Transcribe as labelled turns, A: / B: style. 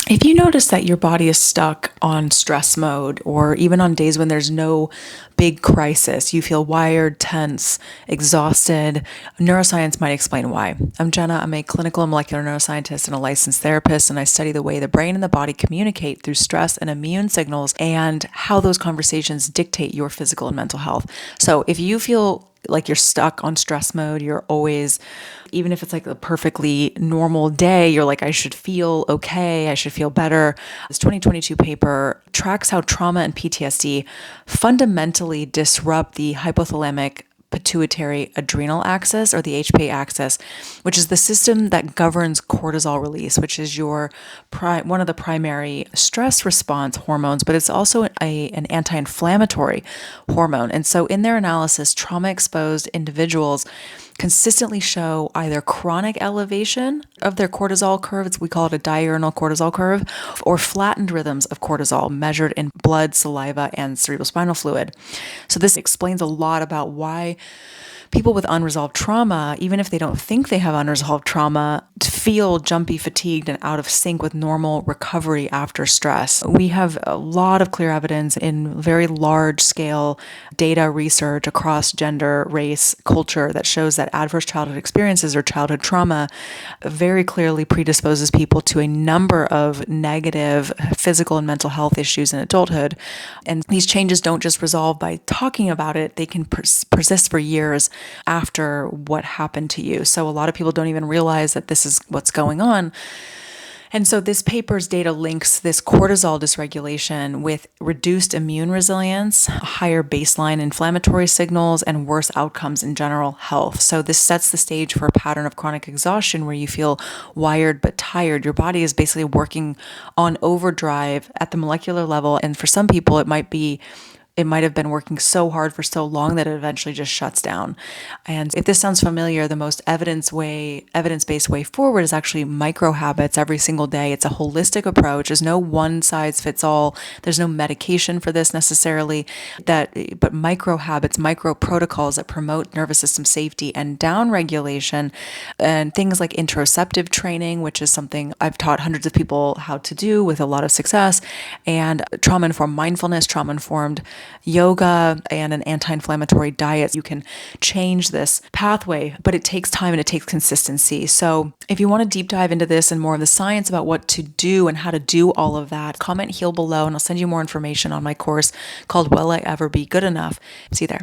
A: If you notice that your body is stuck on stress mode, or even on days when there's no big crisis, you feel wired, tense, exhausted, neuroscience might explain why. I'm Jenna. I'm a clinical and molecular neuroscientist and a licensed therapist, and I study the way the brain and the body communicate through stress and immune signals and how those conversations dictate your physical and mental health. So if you feel like you're stuck on stress mode, you're always, even if it's like a perfectly normal day, you're like, I should feel okay, I should feel better. This 2022 paper tracks how trauma and PTSD fundamentally disrupt the hypothalamic pituitary adrenal axis, or the HPA axis, which is the system that governs cortisol release, which is your one of the primary stress response hormones, but it's also an anti-inflammatory hormone. And so in their analysis, trauma exposed individuals consistently show either chronic elevation of their cortisol curve, we call it a diurnal cortisol curve, or flattened rhythms of cortisol measured in blood, saliva, and cerebrospinal fluid. So this explains a lot about why people with unresolved trauma, even if they don't think they have unresolved trauma, feel jumpy, fatigued, and out of sync with normal recovery after stress. We have a lot of clear evidence in very large scale data research across gender, race, culture that shows that adverse childhood experiences or childhood trauma very clearly predisposes people to a number of negative physical and mental health issues in adulthood. And these changes don't just resolve by talking about it, they can persist for years after what happened to you. So a lot of people don't even realize that this is what's going on. And so this paper's data links this cortisol dysregulation with reduced immune resilience, higher baseline inflammatory signals, and worse outcomes in general health. So this sets the stage for a pattern of chronic exhaustion where you feel wired but tired. Your body is basically working on overdrive at the molecular level. And for some people, it might have been working so hard for so long that it eventually just shuts down. And if this sounds familiar, the most evidence-based way forward is actually micro habits every single day. It's a holistic approach. There's no one size fits all. There's no medication for this necessarily, but micro habits, micro protocols that promote nervous system safety and down regulation, and things like interoceptive training, which is something I've taught hundreds of people how to do with a lot of success, and trauma-informed mindfulness, trauma-informed yoga, and an anti-inflammatory diet. You can change this pathway, but it takes time and it takes consistency. So if you want to deep dive into this and more of the science about what to do and how to do all of that, comment here below and I'll send you more information on my course called Will I Ever Be Good Enough? See you there.